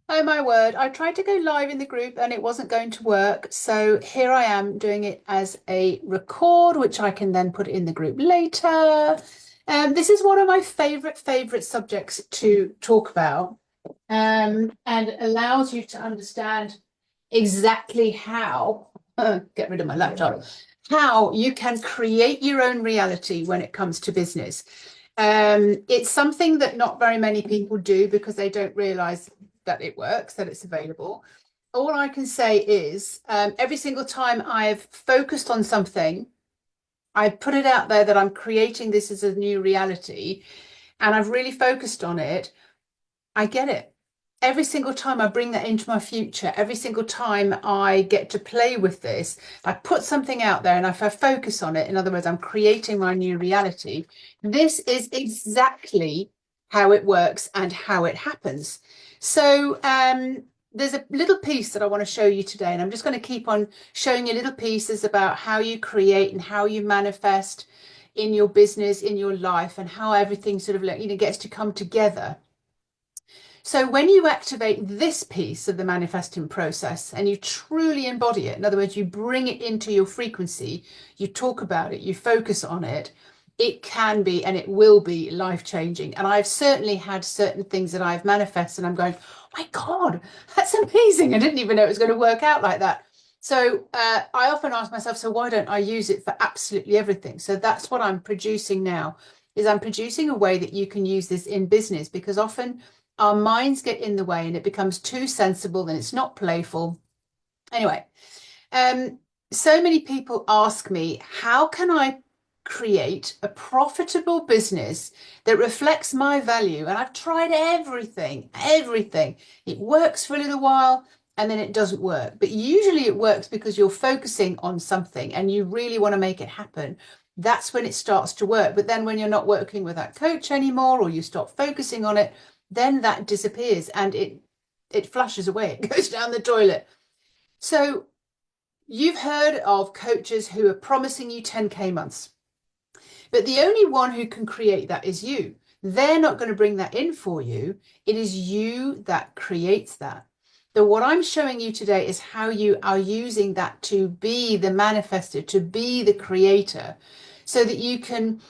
Oh my word, I tried to go live in the group and it wasn't going to work. So here I am doing it as a record, which I can then put in the group later. This is one of my favorite subjects to talk about, and allows you to understand exactly how, get rid of my laptop, how you can create your own reality when it comes to business. It's something that not very many people do because they don't realize that it works, that it's available. All I can say is every single time I've focused on something, I've put it out there that I'm creating this as a new reality, and I've really focused on it. I get it. Every single time I bring that into my future, every single time I get to play with this, I put something out there and if I focus on it, in other words, I'm creating my new reality. This is exactly how it works and how it happens. So, there's a little piece that I want to show you today, and I'm just going to keep on showing you little pieces about how you create and how you manifest in your business, in your life, and how everything sort of gets to come together. So when you activate this piece of the manifesting process and you truly embody it, in other words, you bring it into your frequency, you talk about it, you focus on it, it can be and it will be life changing. And I've certainly had certain things that I've manifested and I'm going, oh my God, that's amazing. I didn't even know it was going to work out like that. So I often ask myself, so why don't I use it for absolutely everything? So that's what I'm producing now, is I'm producing a way that you can use this in business, because often our minds get in the way and it becomes too sensible and it's not playful. Anyway, um, so many people ask me, how can I create a profitable business that reflects my value? And I've tried everything. It works for a little while and then it doesn't work. But usually it works because you're focusing on something and you really want to make it happen. That's when it starts to work. But then when you're not working with that coach anymore or you stop focusing on it, then that disappears and it flushes away. It goes down the toilet. So you've heard of coaches who are promising you 10K months, but the only one who can create that is you. They're not going to bring that in for you. It is you that creates that. So what I'm showing you today is how you are using that to be the manifester, to be the creator, so that you can,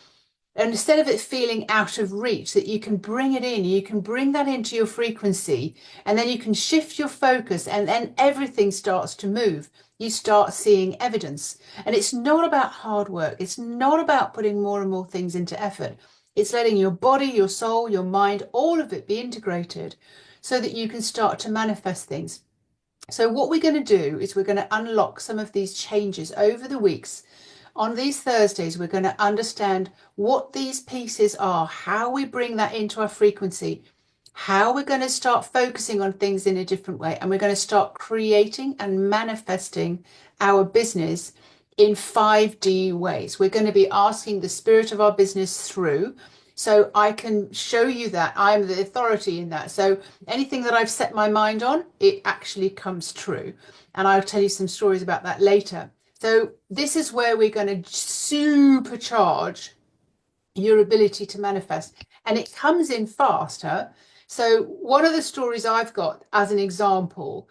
and instead of it feeling out of reach, that you can bring it in, you can bring that into your frequency, and then you can shift your focus, and then everything starts to move. You start seeing evidence. And it's not about hard work. It's not about putting more and more things into effort. It's letting your body, your soul, your mind, all of it be integrated so that you can start to manifest things. So what we're going to do is we're going to unlock some of these changes over the weeks. On these Thursdays, we're going to understand what these pieces are, how we bring that into our frequency, how we're going to start focusing on things in a different way, and we're going to start creating and manifesting our business in 5D ways. We're going to be asking the spirit of our business through. So I can show you that I'm the authority in that. So anything that I've set my mind on, it actually comes true. And I'll tell you some stories about that later. So this is where we're going to supercharge your ability to manifest. And it comes in faster. So one of the stories I've got as an example,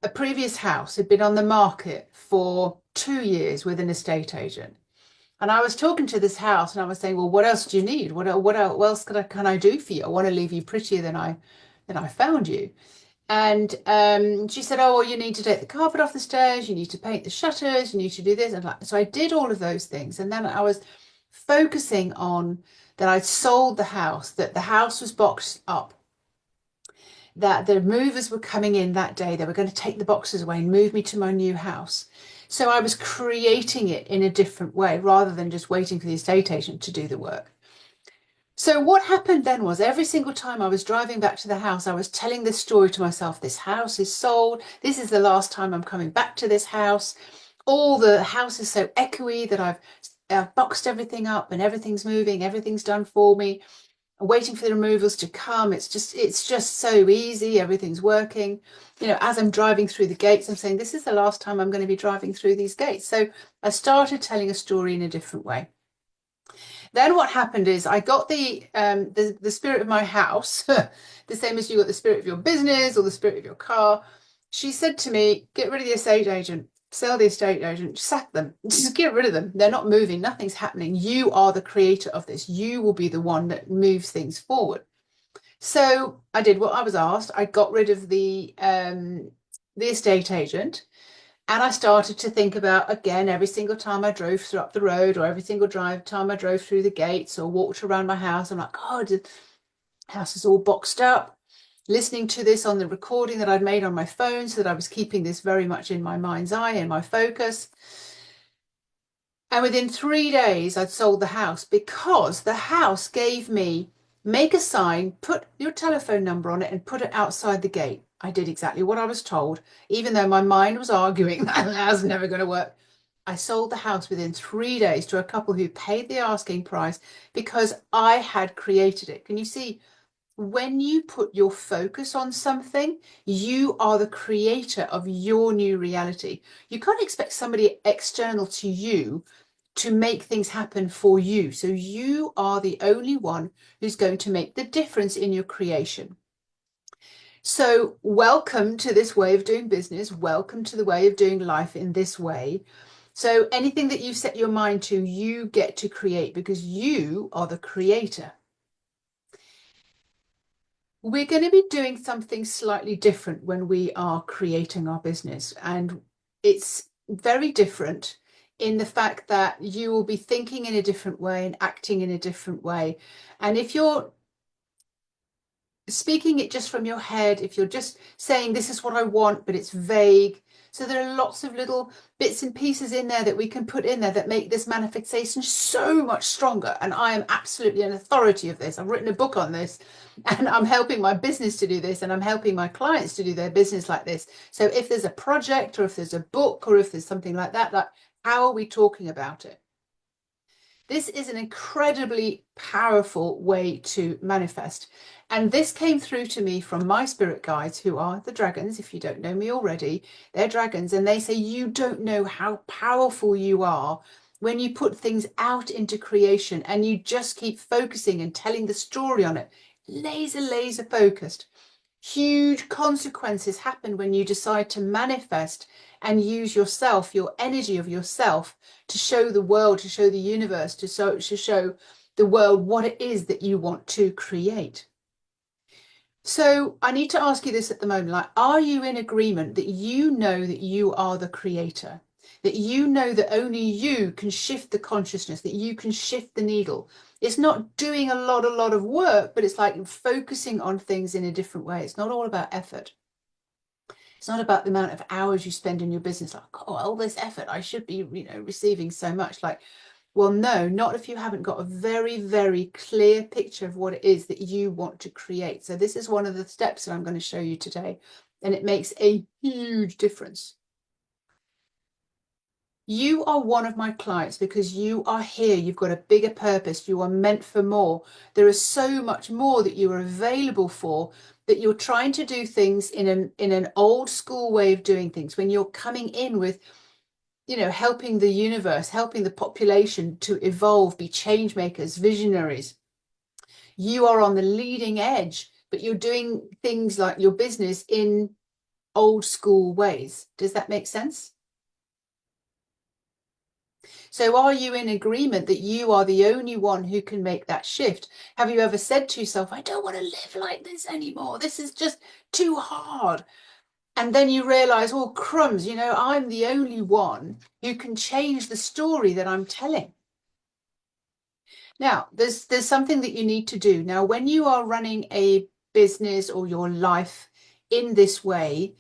a previous house had been on the market for 2 years with an estate agent. And I was talking to this house and I was saying, well, what else do you need? What else can I do for you? I want to leave you prettier than I found you. And she said, oh, well, you need to take the carpet off the stairs, you need to paint the shutters, you need to do this. And so I did all of those things. And then I was focusing on that I'd sold the house, that the house was boxed up, that the movers were coming in that day. They were going to take the boxes away and move me to my new house. So I was creating it in a different way rather than just waiting for the estate agent to do the work. So what happened then was every single time I was driving back to the house, I was telling this story to myself. This house is sold. This is the last time I'm coming back to this house. All the house is so echoey that I've boxed everything up and everything's moving. Everything's done for me. I'm waiting for the removals to come. It's just so easy. Everything's working. As I'm driving through the gates, I'm saying, this is the last time I'm going to be driving through these gates. So I started telling a story in a different way. Then what happened is I got the spirit of my house, the same as you got the spirit of your business or the spirit of your car. She said to me, get rid of the estate agent, sell the estate agent, sack them, just get rid of them. They're not moving, nothing's happening. You are the creator of this. You will be the one that moves things forward. So I did what I was asked. I got rid of the estate agent. And I started to think about, again, every single time I drove through up the road or every single time I drove through the gates or walked around my house, I'm like, God, the house is all boxed up. Listening to this on the recording that I'd made on my phone so that I was keeping this very much in my mind's eye and my focus. And within 3 days, I'd sold the house because the house gave me, make a sign, put your telephone number on it and put it outside the gate. I did exactly what I was told, even though my mind was arguing that that's never going to work. I sold the house within 3 days to a couple who paid the asking price because I had created it. Can you see? When you put your focus on something, you are the creator of your new reality. You can't expect somebody external to you to make things happen for you. So you are the only one who's going to make the difference in your creation. So welcome to this way of doing business. Welcome to the way of doing life in this way. So anything that you set your mind to, you get to create because you are the creator. We're going to be doing something slightly different when we are creating our business. And it's very different in the fact that you will be thinking in a different way and acting in a different way. And if you're speaking it just from your head, if you're just saying this is what I want, but it's vague. So there are lots of little bits and pieces in there that we can put in there that make this manifestation so much stronger. And I am absolutely an authority of this. I've written a book on this and I'm helping my business to do this and I'm helping my clients to do their business like this. So if there's a project or if there's a book or if there's something like that, like how are we talking about it? This is an incredibly powerful way to manifest. And this came through to me from my spirit guides, who are the dragons. If you don't know me already, they're dragons. And they say, you don't know how powerful you are when you put things out into creation and you just keep focusing and telling the story on it. Laser focused. Huge consequences happen when you decide to manifest and use yourself, your energy of yourself, to show the world, to show the universe, to show the world what it is that you want to create. So I need to ask you this at the moment, like, are you in agreement that you know that you are the creator? That you know that only you can shift the consciousness, that you can shift the needle. It's not doing a lot of work, but it's like focusing on things in a different way. It's not all about effort. It's not about the amount of hours you spend in your business. Like, oh, all this effort, I should be, receiving so much. Like, well, no, not if you haven't got a very clear picture of what it is that you want to create. So this is one of the steps that I'm going to show you today, and it makes a huge difference. You are one of my clients because you are here. You've got a bigger purpose. You are meant for more. There is so much more that you are available for, that you're trying to do things in an old school way of doing things. When you're coming in with, helping the universe, helping the population to evolve, be change makers, visionaries. You are on the leading edge, but you're doing things like your business in old school ways. Does that make sense? So are you in agreement that you are the only one who can make that shift? Have you ever said to yourself, I don't want to live like this anymore. This is just too hard. And then you realize, oh, crumbs, I'm the only one who can change the story that I'm telling. Now, there's something that you need to do. Now, when you are running a business or your life in this way,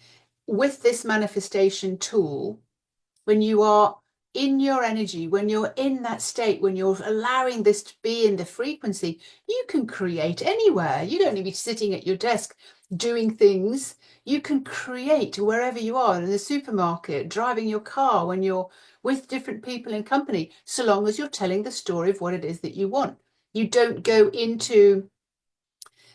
with this manifestation tool, when you are in your energy, when you're in that state, when you're allowing this to be in the frequency, you can create anywhere. You don't need to be sitting at your desk doing things. You can create wherever you are, in the supermarket, driving your car, when you're with different people in company, so long as you're telling the story of what it is that you want. You don't go into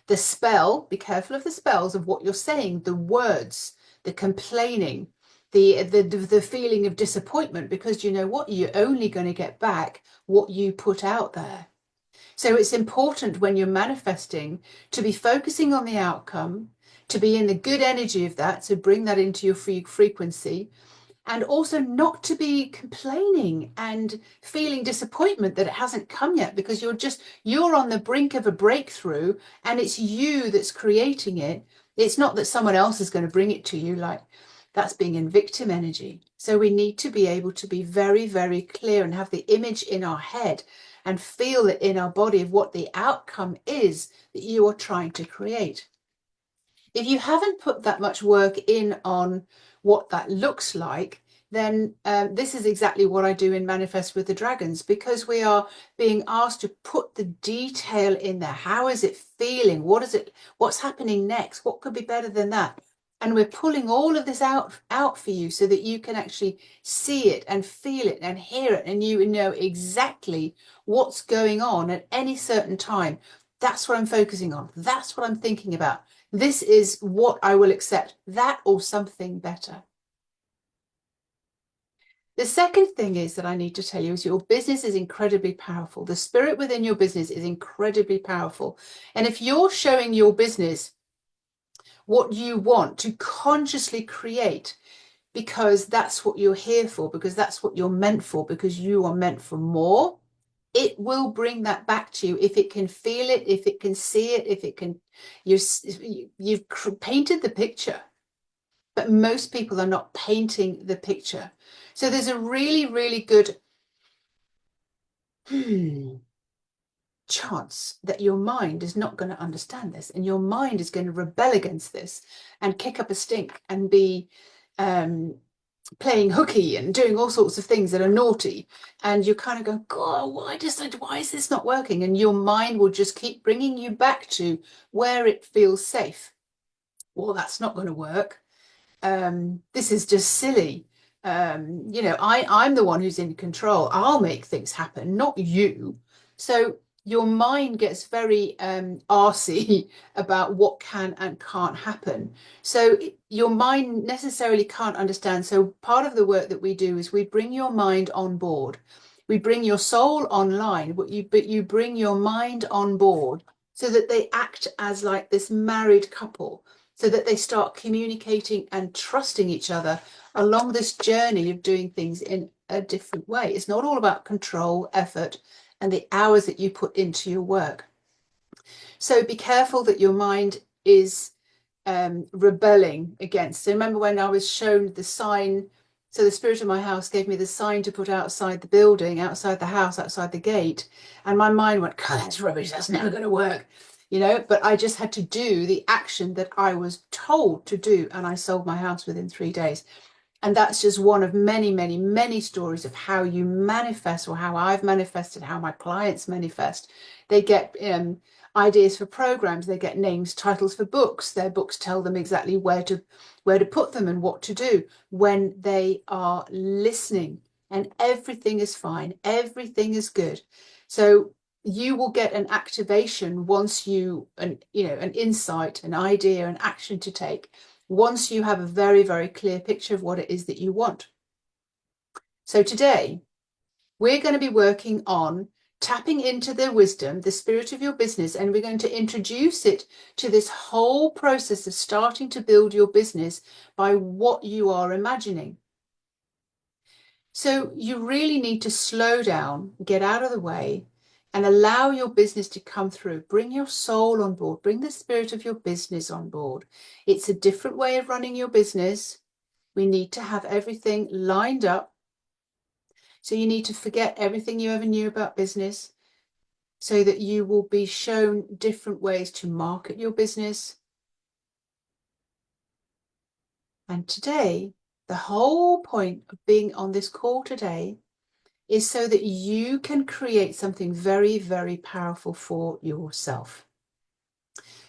the spell, be careful of the spells of what you're saying, the words, the complaining, the feeling of disappointment, because you know what, you're only going to get back what you put out there. So it's important when you're manifesting to be focusing on the outcome, to be in the good energy of that, so bring that into your frequency, and also not to be complaining and feeling disappointment that it hasn't come yet, because you're on the brink of a breakthrough and it's you that's creating it. It's not that someone else is going to bring it to you. Like, that's being in victim energy. So we need to be able to be very, very clear and have the image in our head and feel it in our body of what the outcome is that you are trying to create. If you haven't put that much work in on what that looks like, then this is exactly what I do in Manifest with the Dragons, because we are being asked to put the detail in there. How is it feeling? What's happening next? What could be better than that? And we're pulling all of this out for you so that you can actually see it and feel it and hear it, and you know exactly what's going on at any certain time. That's what I'm focusing on. That's what I'm thinking about. This is what I will accept, that or something better. The second thing is that I need to tell you is your business is incredibly powerful. The spirit within your business is incredibly powerful. And if you're showing your business what you want to consciously create, because that's what you're here for, because that's what you're meant for, because you are meant for more, it will bring that back to you if it can feel it, if it can see it, if it can, you've painted the picture. But most people are not painting the picture. So there's a really, really good chance that your mind is not going to understand this, and your mind is going to rebel against this and kick up a stink and be playing hooky and doing all sorts of things that are naughty. And you kind of go, God, why is this not working? And your mind will just keep bringing you back to where it feels safe. Well, that's not going to work. This is just silly. I'm the one who's in control. I'll make things happen, not you. So your mind gets very arsy about what can and can't happen. So your mind necessarily can't understand. So part of the work that we do is we bring your mind on board. We bring your soul online, but you bring your mind on board so that they act as like this married couple, so that they start communicating and trusting each other along this journey of doing things in a different way. It's not all about control, effort, and the hours that you put into your work. So be careful that your mind is rebelling against. So remember when I was shown the sign, so the spirit of my house gave me the sign to put outside the building, outside the house, outside the gate, and my mind went, God, that's rubbish, that's never going to work. But I just had to do the action that I was told to do, and I sold my house within 3 days. And that's just one of many, many, many stories of how you manifest, or how I've manifested, how my clients manifest. They get ideas for programs, they get names, titles for books. Their books tell them exactly where to put them and what to do when they are listening. And everything is fine, everything is good. So you will get an activation once an insight, an idea, an action to take, once you have a very, very clear picture of what it is that you want. So today, we're going to be working on tapping into the wisdom, the spirit of your business, and we're going to introduce it to this whole process of starting to build your business by what you are imagining. So you really need to slow down, get out of the way, and allow your business to come through. Bring your soul on board, bring the spirit of your business on board. It's a different way of running your business. We need to have everything lined up. So you need to forget everything you ever knew about business, so that you will be shown different ways to market your business. And today, the whole point of being on this call today is so that you can create something very, very powerful for yourself.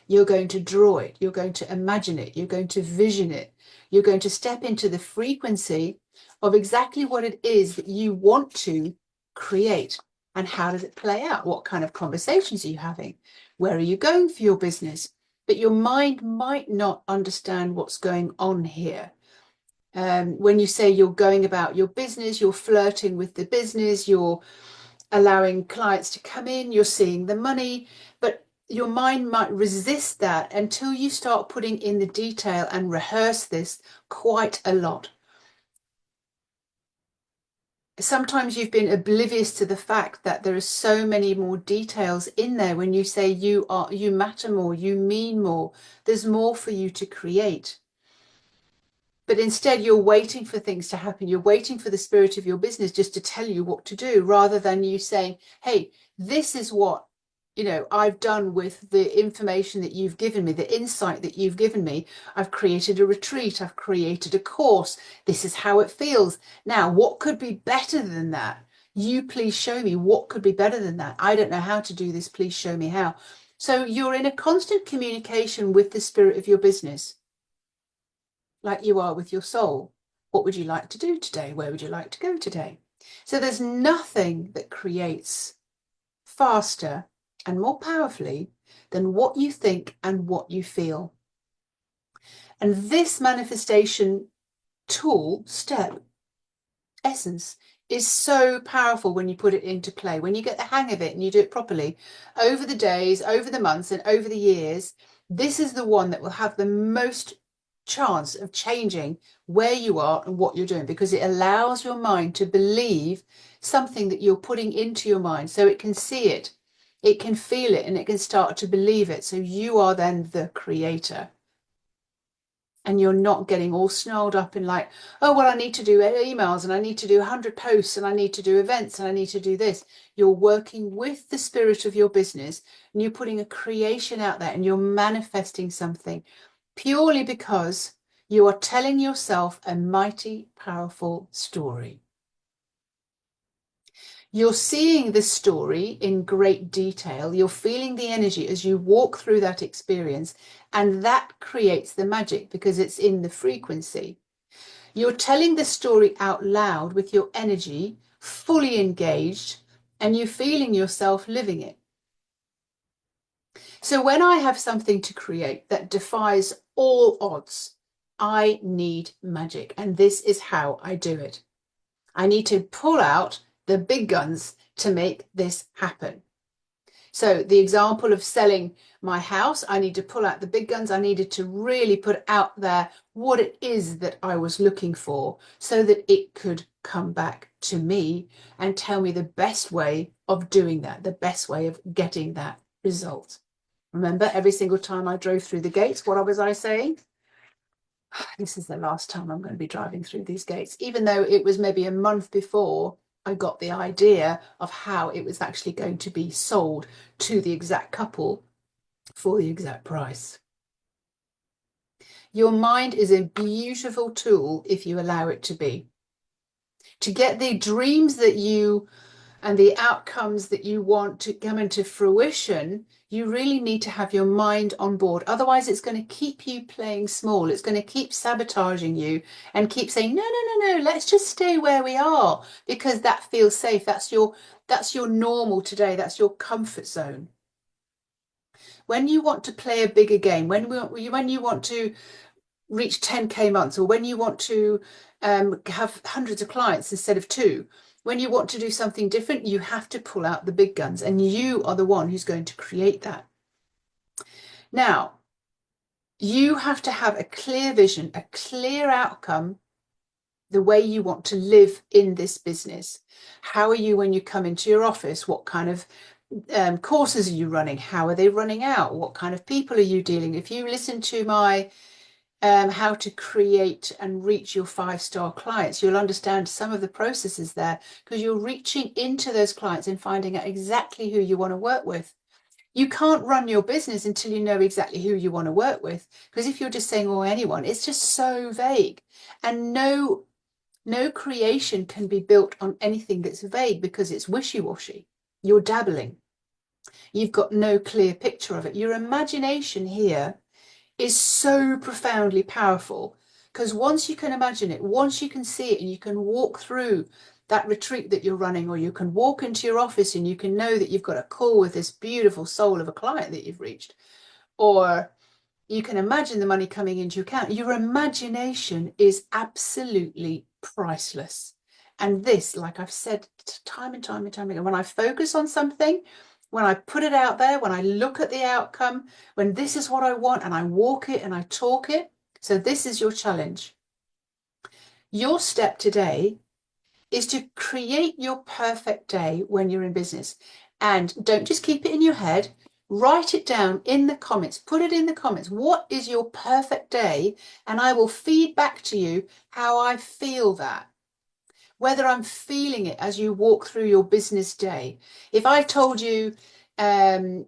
You're going to draw it, you're going to imagine it, you're going to vision it, you're going to step into the frequency of exactly what it is that you want to create. And how does it play out? What kind of conversations are you having? Where are you going for your business? But your mind might not understand what's going on here. When you say you're going about your business, you're flirting with the business, you're allowing clients to come in, you're seeing the money, but your mind might resist that until you start putting in the detail and rehearse this quite a lot. Sometimes you've been oblivious to the fact that there are so many more details in there when you say you matter more, you mean more, there's more for you to create. But instead, you're waiting for things to happen. You're waiting for the spirit of your business just to tell you what to do, rather than you saying, hey, this is what, I've done with the information that you've given me, the insight that you've given me. I've created a retreat. I've created a course. This is how it feels. Now, what could be better than that? You please show me what could be better than that. I don't know how to do this. Please show me how. So you're in a constant communication with the spirit of your business, like you are with your soul. What would you like to do today? Where would you like to go today? So there's nothing that creates faster and more powerfully than what you think and what you feel. And this manifestation tool, step, essence, is so powerful when you put it into play, when you get the hang of it and you do it properly over the days, over the months, and over the years. This is the one that will have the most chance of changing where you are and what you're doing, because it allows your mind to believe something that you're putting into your mind, so it can see it, it can feel it, and it can start to believe it. So you are then the creator. And you're not getting all snarled up in like, oh, well, I need to do emails and I need to do 100 posts and I need to do events and I need to do this. You're working with the spirit of your business and you're putting a creation out there and you're manifesting something purely because you are telling yourself a mighty, powerful story. You're seeing the story in great detail. You're feeling the energy as you walk through that experience, and that creates the magic because it's in the frequency. You're telling the story out loud with your energy fully engaged, and you're feeling yourself living it. So when I have something to create that defies all odds, I need magic, and this is how I do it. I need to pull out the big guns to make this happen. So the example of selling my house, I need to pull out the big guns. I needed to really put out there what it is that I was looking for so that it could come back to me and tell me the best way of doing that, the best way of getting that result. Remember, every single time I drove through the gates, what was I saying? This is the last time I'm going to be driving through these gates, even though it was maybe a month before I got the idea of how it was actually going to be sold to the exact couple for the exact price. Your mind is a beautiful tool if you allow it to be. To get the dreams that you and the outcomes that you want to come into fruition, you really need to have your mind on board. Otherwise, it's going to keep you playing small. It's going to keep sabotaging you and keep saying, no, no, no, no, let's just stay where we are because that feels safe. That's your normal today. That's your comfort zone. When you want to play a bigger game, when you want to reach 10K months, or when you want to have hundreds of clients instead of two, when you want to do something different, you have to pull out the big guns, and you are the one who's going to create that. Now, you have to have a clear vision, a clear outcome, the way you want to live in this business. How are you when you come into your office? What kind of courses are you running? How are they running out? What kind of people are you dealing with? If you listen to my how to create and reach your 5-star clients, you'll understand some of the processes there because you're reaching into those clients and finding out exactly who you want to work with. You can't run your business until you know exactly who you want to work with, because if you're just saying, oh, anyone, it's just so vague. And no creation can be built on anything that's vague because it's wishy-washy. You're dabbling. You've got no clear picture of it. Your imagination here is so profoundly powerful because once you can imagine it, once you can see it and you can walk through that retreat that you're running, or you can walk into your office and you can know that you've got a call with this beautiful soul of a client that you've reached, or you can imagine the money coming into your account. Your imagination is absolutely priceless. And this, like I've said time and time and time again, when I focus on something, when I put it out there, when I look at the outcome, when this is what I want and I walk it and I talk it. So this is your challenge. Your step today is to create your perfect day when you're in business. And don't just keep it in your head. Write it down in the comments. Put it in the comments. What is your perfect day? And I will feed back to you how I feel that. Whether I'm feeling it as you walk through your business day. If I told you, I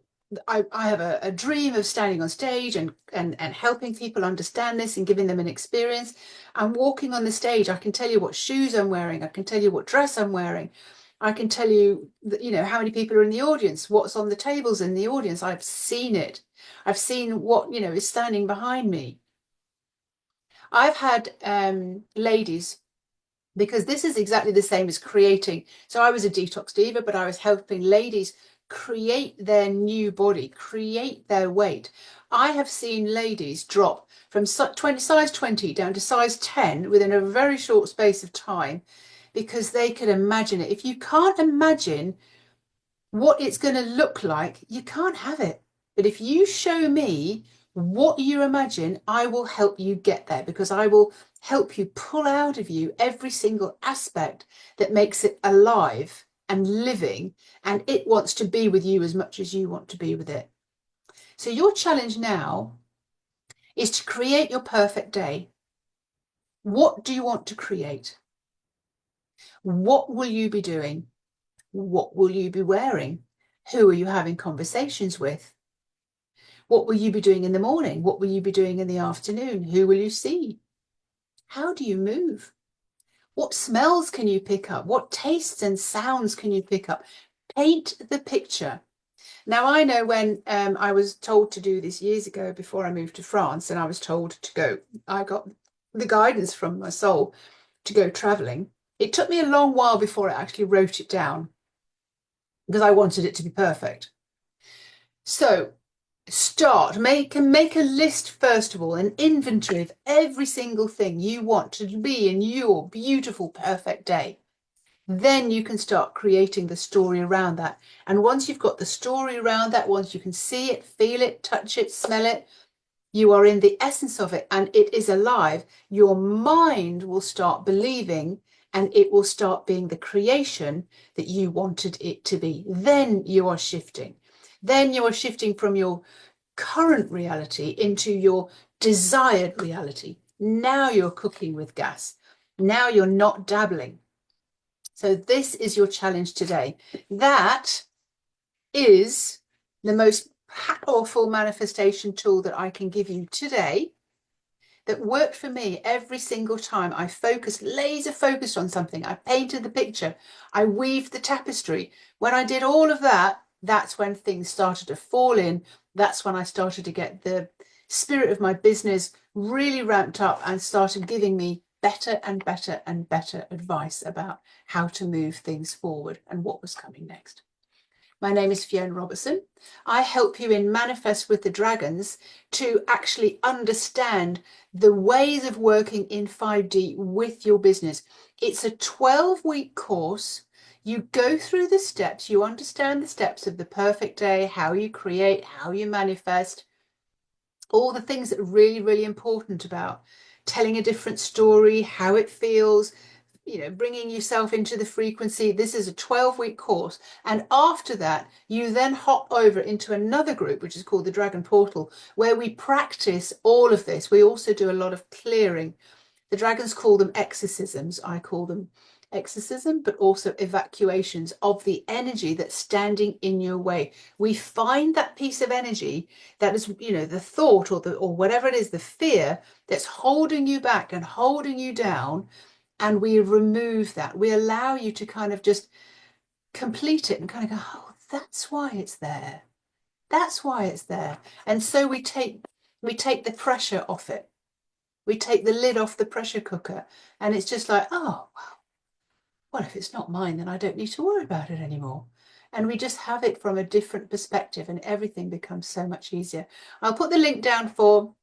have a dream of standing on stage and helping people understand this and giving them an experience. I'm walking on the stage. I can tell you what shoes I'm wearing. I can tell you what dress I'm wearing. I can tell you, how many people are in the audience, what's on the tables in the audience. I've seen it. I've seen what, is standing behind me. I've had ladies, because this is exactly the same as creating. So I was a detox diva, but I was helping ladies create their new body, create their weight. I have seen ladies drop from size 20 down to size 10 within a very short space of time because they could imagine it. If you can't imagine what it's going to look like, you can't have it. But if you show me what you imagine, I will help you get there, because I will help you pull out of you every single aspect that makes it alive and living, and it wants to be with you as much as you want to be with it. So your challenge now is to create your perfect day. What do you want to create? What will you be doing? What will you be wearing? Who are you having conversations with? What will you be doing in the morning? What will you be doing in the afternoon? Who will you see? How do you move? What smells can you pick up? What tastes and sounds can you pick up? Paint the picture. Now, I know when I was told to do this years ago before I moved to France, and I was told to go, I got the guidance from my soul to go traveling. It took me a long while before I actually wrote it down because I wanted it to be perfect. So make a list, first of all, an inventory of every single thing you want to be in your beautiful perfect day. Then you can start creating the story around that. And once you've got the story around that, once you can see it, feel it, touch it, smell it, you are in the essence of it and it is alive, your mind will start believing and it will start being the creation that you wanted it to be. Then you are shifting. Then you are shifting from your current reality into your desired reality. Now you're cooking with gas. Now you're not dabbling. So this is your challenge today. That is the most powerful manifestation tool that I can give you today, that worked for me every single time I focused, laser focused on something. I painted the picture, I weaved the tapestry. When I did all of that, that's when things started to fall in. That's when I started to get the spirit of my business really ramped up and started giving me better and better and better advice about how to move things forward and what was coming next. My name is Fiona Robertson. I help you in Manifest with the Dragons to actually understand the ways of working in 5D with your business. It's a 12-week course. You go through the steps, you understand the steps of the perfect day, how you create, how you manifest, all the things that are really, really important about telling a different story, how it feels, bringing yourself into the frequency. This is a 12-week course. And after that, you then hop over into another group, which is called the Dragon Portal, where we practice all of this. We also do a lot of clearing. The dragons call them exorcisms. I call them exorcism, but also evacuations of the energy that's standing in your way. We find that piece of energy that is, the thought or whatever it is, the fear that's holding you back and holding you down. And we remove that. We allow you to kind of just complete it and kind of go, oh, that's why it's there. That's why it's there. And so we take the pressure off it. We take the lid off the pressure cooker. And it's just like, oh, well, if it's not mine, then I don't need to worry about it anymore. And we just have it from a different perspective and everything becomes so much easier. I'll put the link down for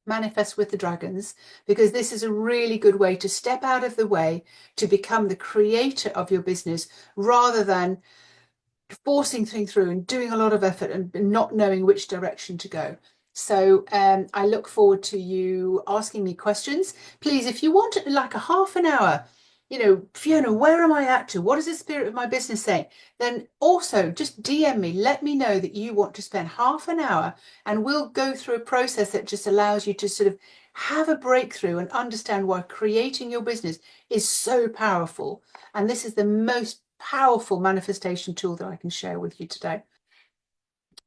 Manifest with the Dragons, because this is a really good way to step out of the way to become the creator of your business rather than forcing things through and doing a lot of effort and not knowing which direction to go. So I look forward to you asking me questions. Please, if you want like a half an hour, Fiona, where am I at to? What is the spirit of my business saying? Then also just DM me, let me know that you want to spend half an hour and we'll go through a process that just allows you to sort of have a breakthrough and understand why creating your business is so powerful. And this is the most powerful manifestation tool that I can share with you today.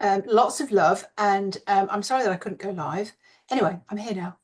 Lots of love, and I'm sorry that I couldn't go live. Anyway, I'm here now.